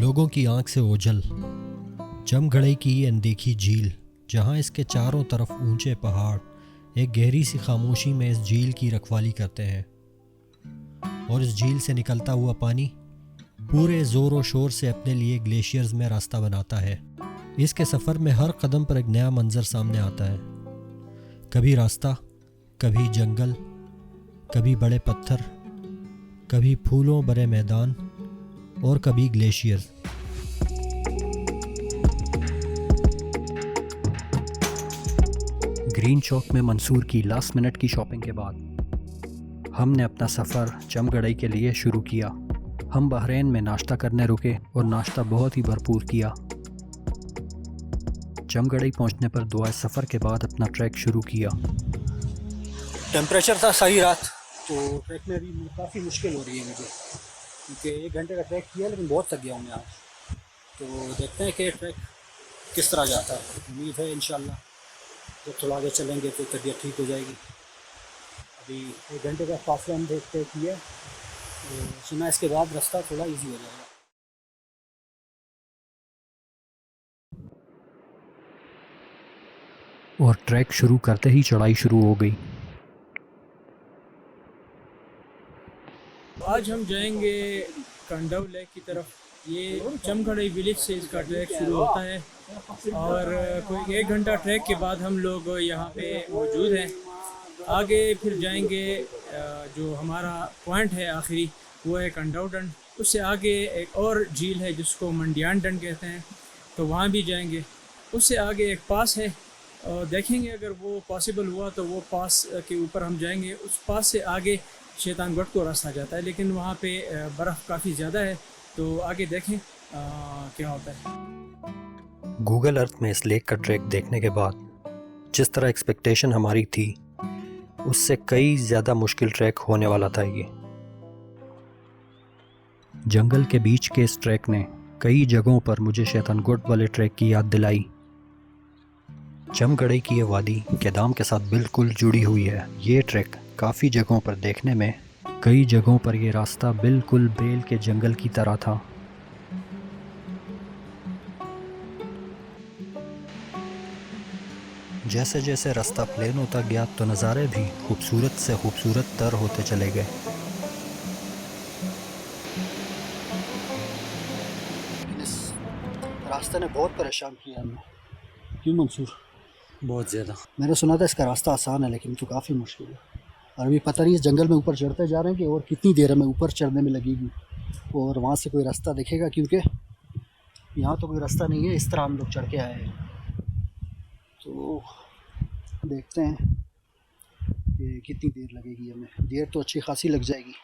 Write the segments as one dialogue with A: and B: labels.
A: लोगों की आंख से ओझल जमघड़ई की ये अनदेखी झील, जहां इसके चारों तरफ ऊंचे पहाड़ एक गहरी सी खामोशी में इस झील की रखवाली करते हैं। और इस झील से निकलता हुआ पानी पूरे ज़ोर और शोर से अपने लिए ग्लेशियर्स में रास्ता बनाता है। इसके सफ़र में हर कदम पर एक नया मंजर सामने आता है। कभी रास्ता, कभी जंगल, कभी बड़े पत्थर, कभी फूलों भरे मैदान और कभी ग्लेशियर। ग्रीन चौक में मंसूर की लास्ट मिनट की शॉपिंग के बाद हमने अपना सफ़र जमघड़ई के लिए शुरू किया। हम बहरैन में नाश्ता करने रुके और नाश्ता बहुत ही भरपूर किया। जमघड़ई पहुंचने पर दुआ सफ़र के बाद अपना ट्रैक शुरू किया।
B: टेम्परेचर था सही रात, तो ट्रैक में भी काफ़ी मुश्किल हो रही है मुझे, क्योंकि 1 घंटे का ट्रैक किया लेकिन बहुत थक गया हूँ मैं आज। तो देखते हैं कि ट्रैक किस तरह जाता है। उम्मीद है इंशाल्लाह जब थोड़ा आगे चलेंगे तो तबीयत ठीक हो जाएगी। अभी 1 घंटे का फासला हम देखते किया, तो सुना इसके बाद रास्ता थोड़ा इजी हो जाएगा।
A: और ट्रैक शुरू करते ही चढ़ाई शुरू हो गई।
C: आज हम जाएंगे कंडव लेक की तरफ। ये जमघड़ई विलेज से इसका ट्रैक शुरू होता है और कोई 1 घंटा ट्रैक के बाद हम लोग यहाँ पे मौजूद हैं। आगे फिर जाएंगे, जो हमारा पॉइंट है आखिरी वो है कंडवडन। उससे आगे एक और झील है जिसको मंडियान डन कहते हैं, तो वहाँ भी जाएंगे। उससे आगे एक पास है और देखेंगे अगर वो पॉसिबल हुआ तो वो पास के ऊपर हम जाएंगे। उस पास से आगे शैतानगढ़ को रास्ता जाता है, लेकिन वहाँ पे बर्फ़ काफ़ी ज़्यादा है, तो आगे देखें क्या होता है।
A: गूगल अर्थ में इस लेक का ट्रैक देखने के बाद जिस तरह एक्सपेक्टेशन हमारी थी उससे कई ज़्यादा मुश्किल ट्रैक होने वाला था। ये जंगल के बीच के इस ट्रैक ने कई जगहों पर मुझे शैतानगढ़ वाले ट्रैक की याद दिलाई। जमघड़ई की ये वादी केदाम के साथ बिल्कुल जुड़ी हुई है। ये ट्रैक काफ़ी जगहों पर देखने में, कई जगहों पर ये रास्ता बिल्कुल बेल के जंगल की तरह था। जैसे जैसे रास्ता प्लेन होता गया तो नज़ारे भी खूबसूरत से खूबसूरत तर होते चले गए।
B: इस रास्ते ने बहुत परेशान किया हमें। क्यों मंसूर?
C: बहुत ज़्यादा।
B: मैंने सुना था इसका रास्ता आसान है, लेकिन तो काफ़ी मुश्किल है। और अभी पता नहीं इस जंगल में ऊपर चढ़ते जा रहे हैं कि और कितनी देर हमें ऊपर चढ़ने में लगेगी और वहाँ से कोई रास्ता दिखेगा, क्योंकि यहाँ तो कोई रास्ता नहीं है। इस तरह हम लोग चढ़ के आए हैं, तो देखते हैं कि कितनी देर लगेगी हमें। देर तो अच्छी खासी लग जाएगी।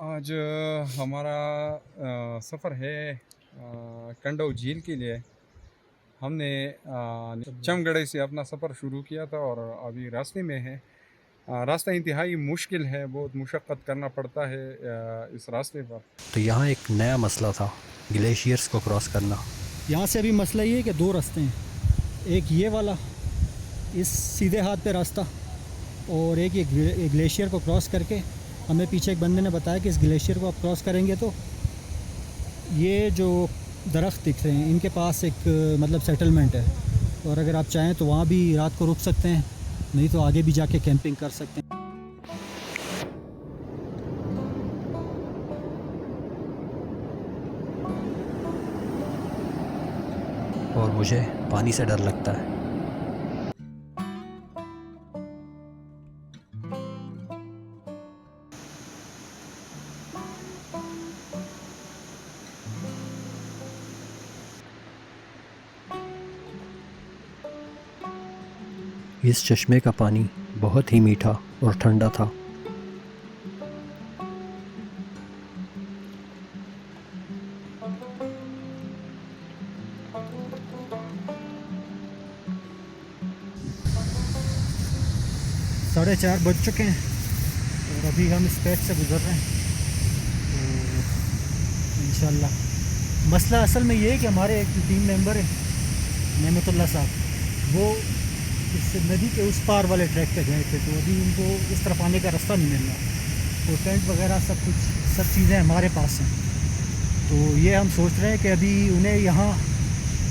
D: आज हमारा सफ़र है कंडव झील के लिए। हमने जमघड़ई से अपना सफ़र शुरू किया था और अभी रास्ते में है। रास्ता इंतहाई मुश्किल है, बहुत मुशक्क़त करना पड़ता है इस रास्ते पर।
A: तो यहाँ एक नया मसला था, ग्लेशियर्स को क्रॉस करना।
E: यहाँ से अभी मसला ये है कि 2 रास्ते हैं, एक ये वाला इस सीधे हाथ पे रास्ता, और एक ये ग्लेशियर को क्रॉस करके हमें पीछे एक बंदे ने बताया कि इस ग्लेशियर को आप क्रॉस करेंगे तो ये जो दरख्त दिख रहे हैं इनके पास एक मतलब सेटलमेंट है, और अगर आप चाहें तो वहाँ भी रात को रुक सकते हैं, नहीं तो आगे भी जाके कैंपिंग कर सकते हैं।
A: और मुझे पानी से डर लगता है। इस चश्मे का पानी बहुत ही मीठा और ठंडा था।
E: साढ़े 4 बज चुके हैं और अभी हम इस पैच से गुज़र रहे हैं। तो इंशाल्लाह मसला असल में ये है कि हमारे एक टीम मेंबर है नेमतुल्लाह साहब, वो इस नदी के उस पार वाले ट्रैक पे गए थे, तो अभी उनको इस तरफ आने का रास्ता नहीं मिल रहा। तो टेंट वगैरह सब चीज़ें हमारे पास हैं। तो ये हम सोच रहे हैं कि अभी उन्हें यहाँ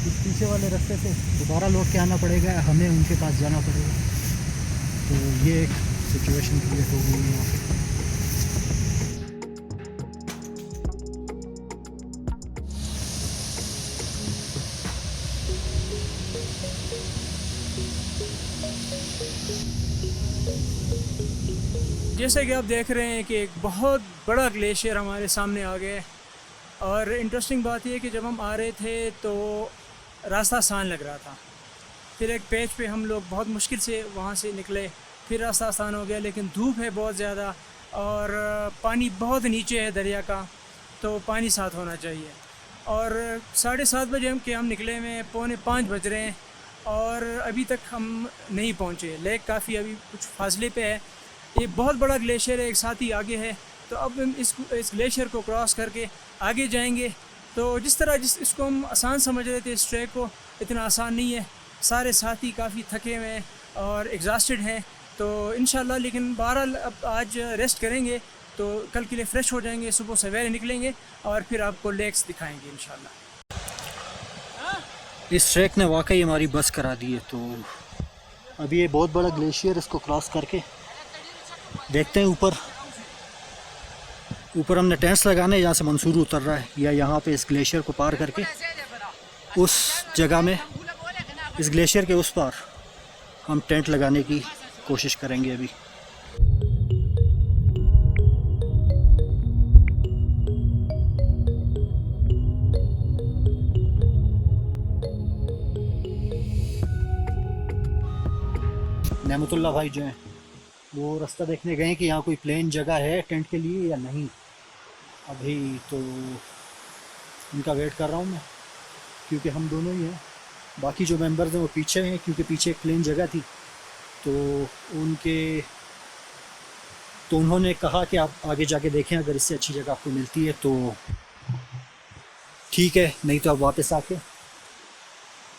E: इस पीछे वाले रास्ते से दोबारा लौट के आना पड़ेगा, हमें उनके पास जाना पड़ेगा। तो ये एक सिचुएशन क्रिएट हो गई है यहाँ पे।
C: जैसे कि आप देख रहे हैं कि एक बहुत बड़ा ग्लेशियर हमारे सामने आ गया है। और इंटरेस्टिंग बात यह है कि जब हम आ रहे थे तो रास्ता आसान लग रहा था, फिर एक पेच पे हम लोग बहुत मुश्किल से वहाँ से निकले, फिर रास्ता आसान हो गया। लेकिन धूप है बहुत ज़्यादा और पानी बहुत नीचे है दरिया का, तो पानी साथ होना चाहिए। और 7:30 बजे हम निकले में 4:45 बज रहे हैं और अभी तक हम नहीं पहुँचे। लेक काफ़ी अभी कुछ फासले पे है। ये बहुत बड़ा ग्लेशियर है, एक साथ ही आगे है। तो अब हम इस ग्लेशियर को क्रॉस करके आगे जाएंगे। तो जिस इसको हम आसान समझ रहे थे, इस ट्रैक को इतना आसान नहीं है। सारे साथी काफ़ी थके हुए हैं और एग्जॉस्टेड हैं। तो इंशाल्लाह लेकिन बहरहाल अब आज रेस्ट करेंगे तो कल के लिए फ़्रेश हो जाएंगे, सुबह सवेरे निकलेंगे और फिर आपको लेक्स दिखाएंगे इंशाल्लाह।
E: इस ट्रैक ने वाकई हमारी बस करा दी है। तो अभी ये बहुत बड़ा ग्लेशियर, इसको क्रॉस करके देखते हैं ऊपर हमने टेंट्स लगाने, यहाँ से मंसूर उतर रहा है या यहाँ पे इस ग्लेशियर को पार करके उस जगह में, इस ग्लेशियर के उस पार हम टेंट लगाने की कोशिश करेंगे अभी। नेमतुल्लाह भाई जो हैं वो रास्ता देखने गए कि यहाँ कोई प्लेन जगह है टेंट के लिए या नहीं। अभी तो उनका वेट कर रहा हूँ मैं, क्योंकि हम दोनों ही हैं। बाकी जो मेंबर्स हैं वो पीछे हैं, क्योंकि पीछे एक प्लेन जगह थी। तो उन्होंने कहा कि आप आगे जाके देखें, अगर इससे अच्छी जगह आपको मिलती है तो ठीक है, नहीं तो आप वापस आके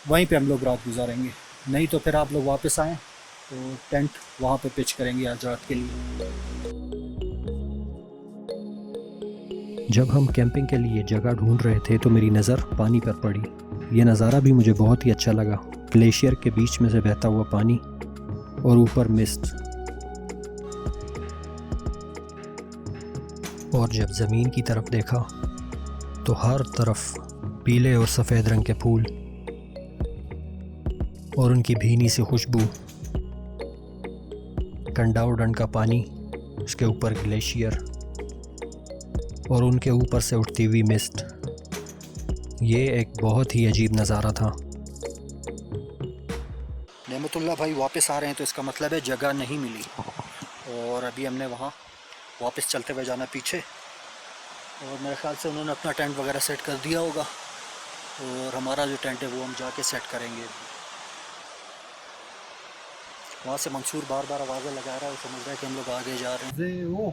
E: वहीं पे हम लोग रात गुजारेंगे। नहीं तो फिर आप लोग वापस आएँ तो टेंट वहाँ पे पिच करेंगे आज रात के लिए।
A: जब हम कैंपिंग के लिए जगह ढूंढ रहे थे तो मेरी नज़र पानी पर पड़ी। ये नज़ारा भी मुझे बहुत ही अच्छा लगा। ग्लेशियर के बीच में से बहता हुआ पानी और ऊपर मिस्ट। और जब ज़मीन की तरफ देखा तो हर तरफ पीले और सफ़ेद रंग के फूल और उनकी भीनी सी खुशबू, कंडाउडन का पानी, उसके ऊपर ग्लेशियर और उनके ऊपर से उठती हुई मिस्ट। ये एक बहुत ही अजीब नज़ारा था।
E: नेमतुल्लाह भाई वापस आ रहे हैं तो इसका मतलब है जगह नहीं मिली, और अभी हमने वहाँ वापस चलते हुए जाना पीछे। और मेरे ख्याल से उन्होंने अपना टेंट वगैरह सेट कर दिया होगा, और हमारा जो टेंट है वो हम जाके सेट करेंगे। वहाँ से मंसूर बार बार आवाज़ें लगा रहा है, वो समझ रहा है कि हम लोग आगे जा रहे हैं।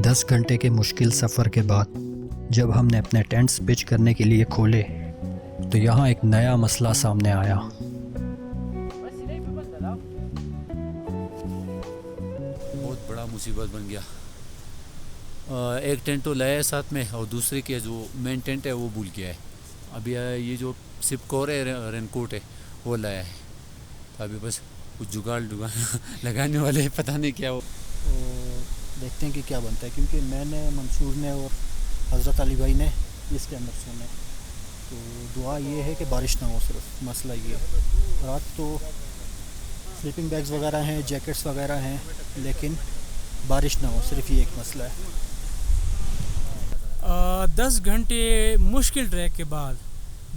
A: दस घंटे के मुश्किल सफ़र के बाद जब हमने अपने टेंट्स पिच करने के लिए खोले तो यहाँ एक नया मसला सामने आया।
F: बहुत बड़ा मुसीबत बन गया। एक टेंट तो लाया है साथ में, और दूसरे के जो मेन टेंट है वो भूल गया है। अभी ये जो सिपकोर है, रेनकोट है, वो लाया है। तो अभी बस कुछ जुगाड़ लगाने वाले हैं, पता नहीं क्या वो।
E: देखते हैं कि क्या बनता है, क्योंकि मैंने, मंसूर ने और हज़रत अली भाई ने इसके अंदर सोना है। तो दुआ ये है कि बारिश ना हो, सिर्फ मसला ये है। रात तो स्लीपिंग बैग्स वगैरह हैं, जैकेट्स वगैरह हैं, लेकिन बारिश ना हो, सिर्फ ये एक मसला है।
C: 10 घंटे मुश्किल ट्रैक के बाद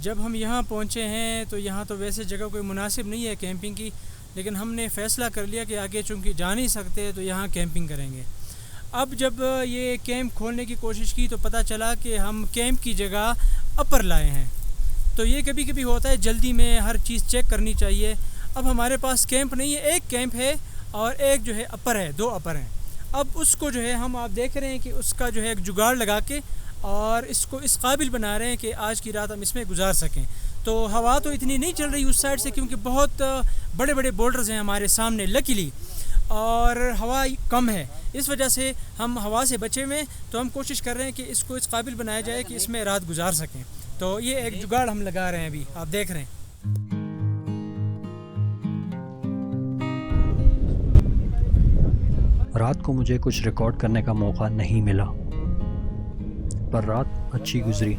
C: जब हम यहाँ पहुँचे हैं तो यहाँ तो वैसे जगह कोई मुनासिब नहीं है कैंपिंग की, लेकिन हमने फ़ैसला कर लिया कि आगे चूँकि जा नहीं सकते तो यहाँ कैंपिंग करेंगे। अब जब ये कैंप खोलने की कोशिश की तो पता चला कि हम कैंप की जगह अपर लाए हैं। तो ये कभी कभी होता है, जल्दी में हर चीज़ चेक करनी चाहिए। अब हमारे पास कैंप नहीं है, एक कैंप है और एक जो है अपर है, 2 अपर हैं। अब उसको जो है हम आप देख रहे हैं कि उसका जो है एक जुगाड़ लगा के और इसको इस काबिल बना रहे हैं कि आज की रात हम इसमें गुजार सकें। तो हवा तो इतनी नहीं चल रही उस साइड से, क्योंकि बहुत बड़े बड़े बोल्डर्स हैं हमारे सामने लकीली, और हवा कम है, इस वजह से हम हवा से बचे हुए हैं। तो हम कोशिश कर रहे हैं कि इसको इस काबिल बनाया जाए कि इसमें रात गुजार सकें। तो ये एक जुगाड़ हम लगा रहे हैं, अभी आप देख रहे हैं।
A: रात को मुझे कुछ रिकॉर्ड करने का मौका नहीं मिला, पर रात अच्छी गुजरी।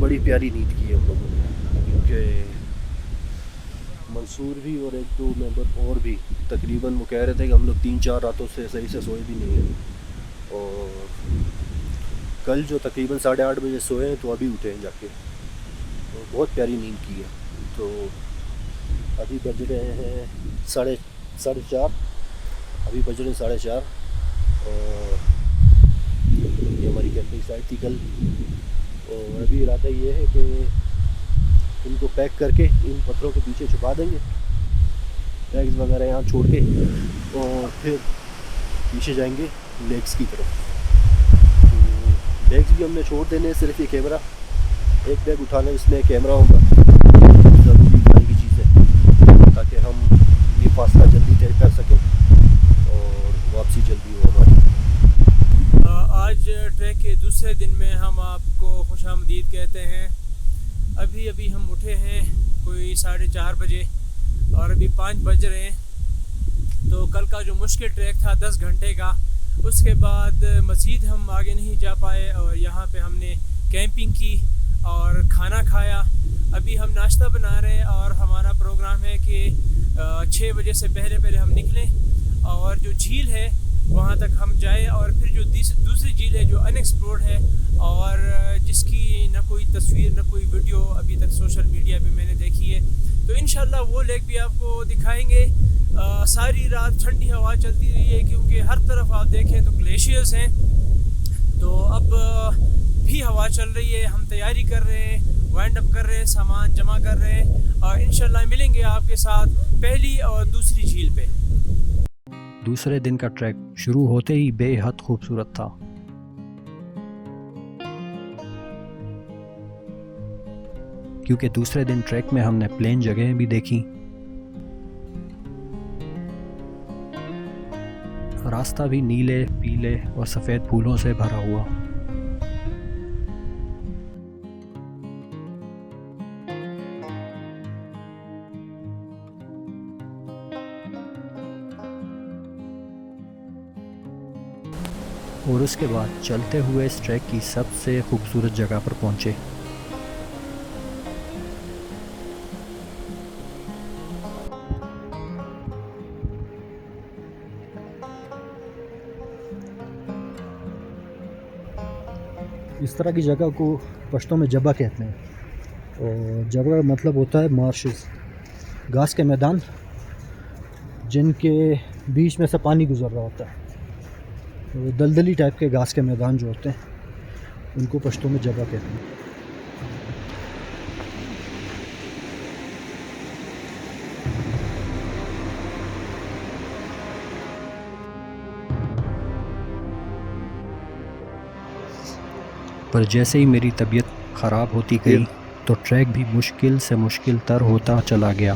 G: बड़ी प्यारी नींद की है हम लोगों ने, क्योंकि मंसूर भी और एक दो मेंबर और भी तकरीबन वो कह रहे थे कि हम लोग 3-4 रातों से सही से सोए भी नहीं हैं, और कल जो तकरीबन 8:30 बजे सोए हैं तो अभी उठे हैं जाके, तो बहुत प्यारी नींद की है। तो अभी बज रहे हैं 4:30, अभी बज रहे हैं 4:30, और ये हमारी कैंपिंग साइट थी कल। और अभी इरादा ये है कि इनको पैक करके इन पत्थरों के पीछे छुपा देंगे, बैग्स वगैरह यहाँ छोड़ के, और फिर पीछे जाएंगे लेक्स की तरफ। बैग्स भी हमने छोड़ देने, सिर्फ ये कैमरा, एक बैग उठाना इसमें कैमरा होगा, ज़रूरी उठाने की चीज़ है, ताकि हम ये फासला जल्दी तय कर सकें और वापसी जल्दी हो हमारी।
C: आज ट्रैक के दूसरे दिन में हम आपको खुशामदीद कहते हैं। अभी अभी हम उठे हैं कोई 4:30 बजे और अभी 5 बज रहे हैं। तो कल का जो मुश्किल ट्रैक था 10 घंटे का, उसके बाद मज़ीद हम आगे नहीं जा पाए और यहाँ पे हमने कैंपिंग की और खाना खाया। अभी हम नाश्ता बना रहे हैं और हमारा प्रोग्राम है कि 6 बजे से पहले हम निकलें और जो झील है वहाँ तक हम जाए, और फिर जो दूसरी झील है जो अनएक्सप्लोर्ड है और जिसकी न कोई तस्वीर न कोई वीडियो अभी तक सोशल मीडिया पे मैंने देखी है, तो इंशाल्लाह वो लेक भी आपको दिखाएंगे। सारी रात ठंडी हवा चलती रही है, क्योंकि हर तरफ आप देखें तो ग्लेशियर्स हैं। तो अब भी हवा चल रही है, हम तैयारी कर रहे हैं, वाइंड अप कर रहे हैं, सामान जमा कर रहे हैं, और इंशाल्लाह मिलेंगे आपके साथ पहली और दूसरी झील पे।
A: दूसरे दिन का ट्रैक शुरू होते ही बेहद खूबसूरत था। क्योंकि दूसरे दिन ट्रैक में हमने प्लेन जगहें भी देखी। रास्ता भी नीले, पीले और सफ़ेद फूलों से भरा हुआ। और उसके बाद चलते हुए इस ट्रैक की सबसे खूबसूरत जगह पर पहुंचे।
E: इस तरह की जगह को पश्तो में जबा कहते हैं, और जबा का मतलब होता है मार्शेस, घास के मैदान जिनके बीच में से पानी गुजर रहा होता है। तो दलदली टाइप के घास के मैदान जो होते हैं उनको पश्तो में जबा कहते हैं।
A: पर जैसे ही मेरी तबीयत ख़राब होती गई तो ट्रैक भी मुश्किल से मुश्किल तर होता चला गया।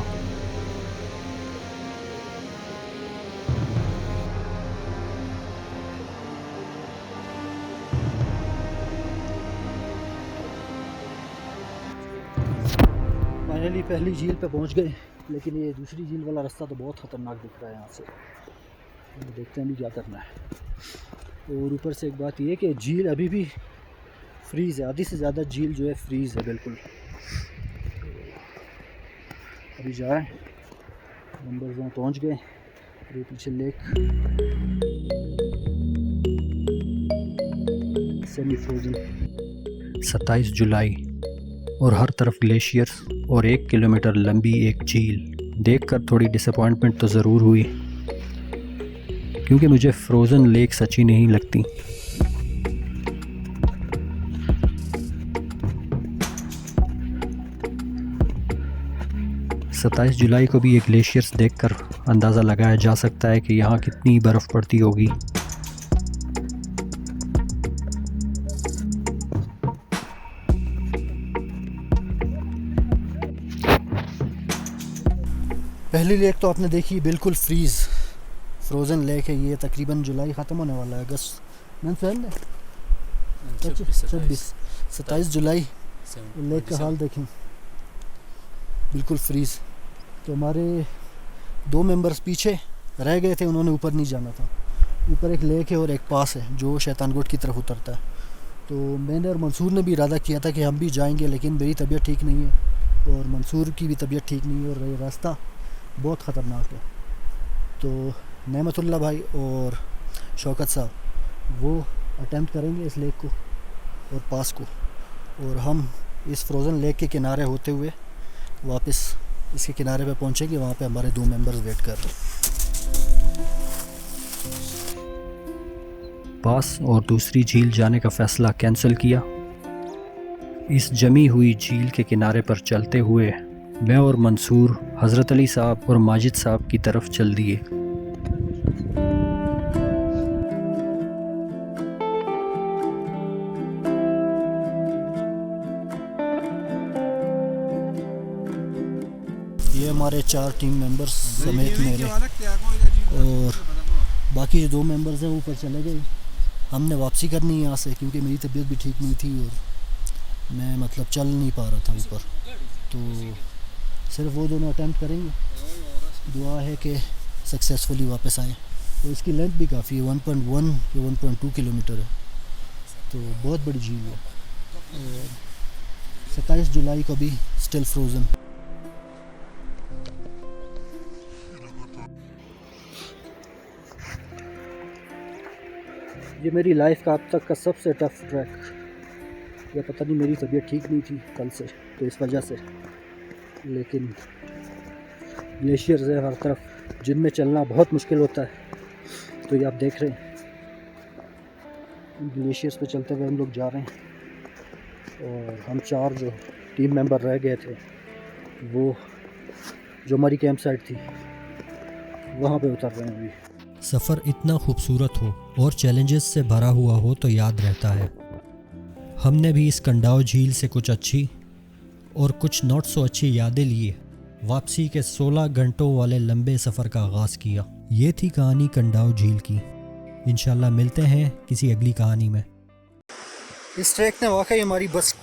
E: फाइनली पहली झील पे पहुंच गए, लेकिन ये दूसरी झील वाला रास्ता तो बहुत ख़तरनाक दिख रहा है यहाँ से। तो देखते हैं अभी क्या करना है। और ऊपर से एक बात ये कि झील अभी भी फ्रीज़ है, आधी से ज़्यादा झील जो है फ्रीज़ है बिल्कुल। अभी जाए नंबर वहाँ पहुँच गए, ये पीछे लेक सेमी फ्रोजन।
A: 27 जुलाई और हर तरफ ग्लेशियर्स और 1 किलोमीटर लंबी एक झील देखकर थोड़ी डिसअपॉइंटमेंट तो ज़रूर हुई, क्योंकि मुझे फ्रोज़न लेक्स अच्छी नहीं लगती। सत्ताईस जुलाई को भी ये ग्लेशियर्स देखकर अंदाज़ा लगाया जा सकता है कि यहाँ कितनी बर्फ़ पड़ती होगी।
E: पहली लेक तो आपने देखी, बिल्कुल फ्रोज़न लेक है। ये तकरीबन जुलाई ख़त्म होने वाला है, अगस्त 27 जुलाई। लेक का हाल देखें, बिल्कुल फ्रीज़। तो हमारे 2 मेंबर्स पीछे रह गए थे, उन्होंने ऊपर नहीं जाना था। ऊपर एक लेक है और एक पास है जो शैतानगोट की तरफ उतरता है। तो मैंने और मंसूर ने भी इरादा किया था कि हम भी जाएंगे, लेकिन मेरी तबीयत ठीक नहीं है और मंसूर की भी तबीयत ठीक नहीं है और ये रास्ता बहुत ख़तरनाक है। तो नेमतुल्लाह भाई और शौकत साहब वो अटेम्प्ट करेंगे इस लेक को और पास को, और हम इस फ्रोज़न लेक के किनारे होते हुए वापस इसके किनारे पे पहुंचेंगे। वहाँ पे हमारे 2 मेंबर्स वेट कर रहे हैं।
A: पास और दूसरी झील जाने का फ़ैसला कैंसिल किया। इस जमी हुई झील के किनारे पर चलते हुए मैं और मंसूर हज़रत अली साहब और माजिद साहब की तरफ चल दिए।
E: ये हमारे 4 टीम मेंबर्स समेत मेरे, और बाकी जो 2 मेंबर्स हैं ऊपर चले गए। हमने वापसी करनी है यहाँ से, क्योंकि मेरी तबीयत भी ठीक नहीं थी और मैं मतलब चल नहीं पा रहा था ऊपर। तो सिर्फ वो दोनों अटेम्प्ट करेंगे। दुआ है कि सक्सेसफुली वापस आए। तो इसकी लेंथ भी काफ़ी है, 1.1 या 1.2 किलोमीटर है, तो बहुत बड़ी झील है। और 27 जुलाई को भी स्टिल फ्रोज़न। ये मेरी लाइफ का अब तक का सबसे टफ ट्रैक। या पता नहीं, मेरी तबीयत ठीक नहीं थी कल से, तो इस वजह से। लेकिन ग्लेशियर्स है हर तरफ, जिनमें चलना बहुत मुश्किल होता है। तो ये आप देख रहे हैं, ग्लेशियर्स पे चलते हुए हम लोग जा रहे हैं। और हम 4 जो टीम मेंबर रह गए थे, वो जो हमारी कैंप साइट थी वहाँ पे उतर रहे हैं अभी।
A: सफ़र इतना खूबसूरत हो और चैलेंजेस से भरा हुआ हो तो याद रहता है। हमने भी इस कंडाव झील से कुछ अच्छी और कुछ नॉट सो अच्छी यादें लिए वापसी के 16 घंटों वाले लंबे सफ़र का आगाज़ किया। ये थी कहानी कंडाव झील की। इंशाल्लाह मिलते हैं किसी अगली कहानी में।
E: इस ट्रैक ने वाकई हमारी बस